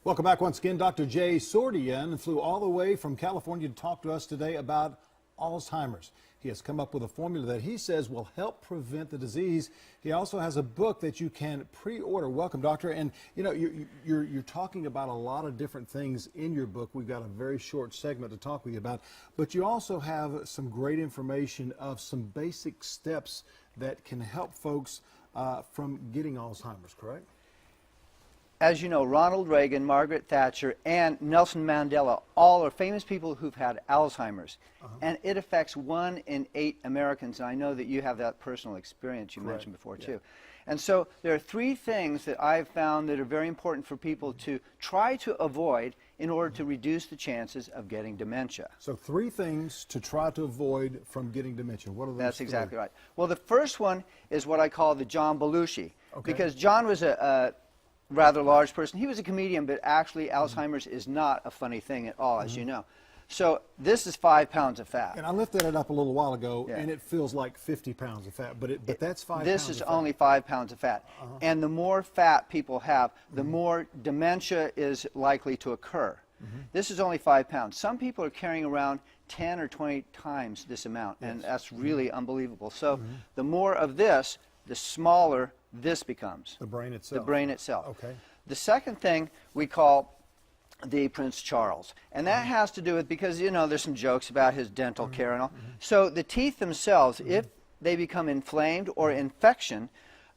Welcome back once again. Dr. Sordea flew all the way from California to talk to us today about Alzheimer's. He has come up with a formula that he says will help prevent the disease. He also has a book that you can pre-order. Welcome, doctor. And you know, you're talking about a lot of different things in your book. We've got a very short segment to talk with you about, but you also have some great information of some basic steps that can help folks from getting Alzheimer's, correct? As you know, Ronald Reagan, Margaret Thatcher, and Nelson Mandela all are famous people who've had Alzheimer's. And it affects 1 in 8 Americans. And I know that you have that personal experience you mentioned before, too. And so there are 3 things that I've found that are very important for people to try to avoid in order to reduce the chances of getting dementia. So 3 things to try to avoid from getting dementia. What are those? That's exactly right. Well, the first one is what I call the John Belushi. Because John was a rather large person. He was a comedian, but actually Alzheimer's is not a funny thing at all, as you know. So this is 5 pounds of fat. And I lifted it up a little while ago, and it feels like 50 pounds of fat, but that's 5 pounds of fat. This is only 5 pounds of fat. And the more fat people have, the more dementia is likely to occur. This is only 5 pounds. Some people are carrying around 10 or 20 times this amount, and that's really unbelievable. So the more of this, the smaller this becomes. The brain itself. The brain itself. Okay. The second thing we call the Prince Charles. And that has to do with, because, you know, there's some jokes about his dental care and all. So the teeth themselves, if they become inflamed or infection,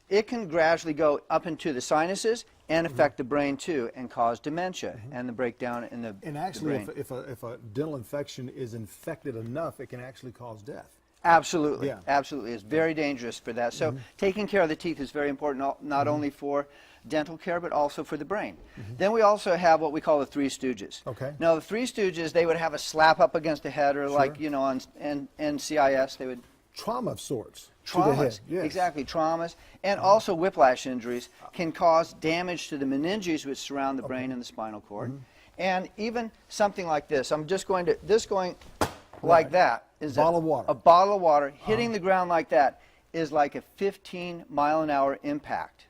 it can gradually go up into the sinuses and affect the brain too, and cause dementia and the breakdown in the brain. And actually, if a dental infection is infected enough, it can actually cause death. Absolutely, absolutely. It's very dangerous for that. So taking care of the teeth is very important, not only for dental care, but also for the brain. Then we also have what we call the Three Stooges. Now, the Three Stooges, they would have a slap up against the head, or like, you know, on NCIS, they would... Trauma of sorts. Traumas, exactly, traumas. And also whiplash injuries can cause damage to the meninges which surround the brain and the spinal cord. And even something like this. I'm just going to, like that is a bottle of water hitting the ground like that is like a 15-mile-an-hour impact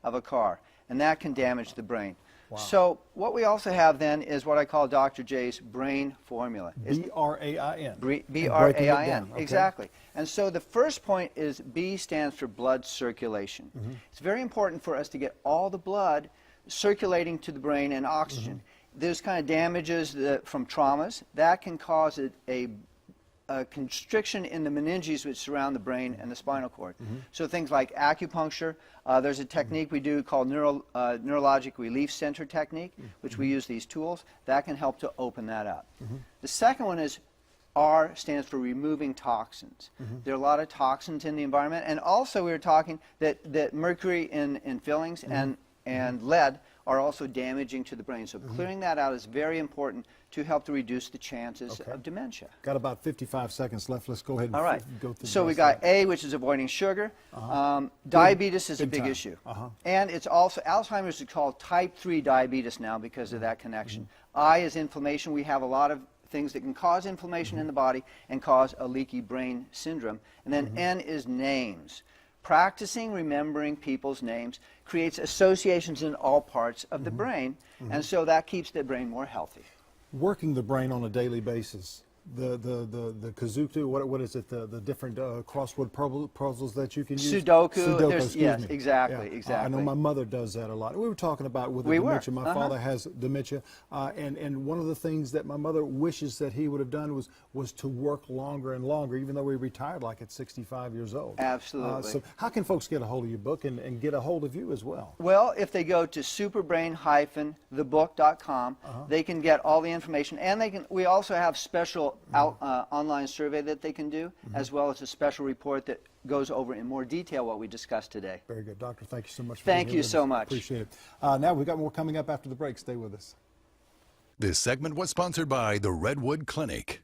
of a car, and that can damage the brain. So what we also have then is what I call Dr. J's brain formula. B-R-A-I-N. B-R-A-I-N, exactly. And so the first point is B stands for blood circulation. It's very important for us to get all the blood circulating to the brain and oxygen. Those kind of damages from traumas, that can cause a constriction in the meninges which surround the brain and the spinal cord. So things like acupuncture, there's a technique we do called neurologic relief center technique, which we use these tools. That can help to open that up. The second one is R stands for removing toxins. There are a lot of toxins in the environment, and also we were talking that mercury in fillings and lead are also damaging to the brain. So clearing that out is very important to help to reduce the chances of dementia. Got about 55 seconds left. Let's go ahead and go through. So we got A, which is avoiding sugar. Diabetes is a big issue. And it's also, Alzheimer's is called type 3 diabetes now because of that connection. I is inflammation. We have a lot of things that can cause inflammation in the body and cause a leaky brain syndrome. And then N is names. Practicing remembering people's names creates associations in all parts of the brain, and so that keeps the brain more healthy. Working the brain on a daily basis. The Kazuku, what is it? The different crossword puzzles that you can use. Sudoku. Yes, exactly. I know my mother does that a lot. We were talking about with the dementia. My father has dementia, and one of the things that my mother wishes that he would have done was to work longer and longer, even though he retired like at 65 years old. Absolutely. So how can folks get a hold of your book and get a hold of you as well? Well, if they go to superbrain-thebook.com, they can get all the information, and we also have special online survey that they can do, as well as a special report that goes over in more detail what we discussed today. Very good. Doctor, thank you so much for being here. Thank you so much. Appreciate it. Now we've got more coming up after the break. Stay with us. This segment was sponsored by the Redwood Clinic.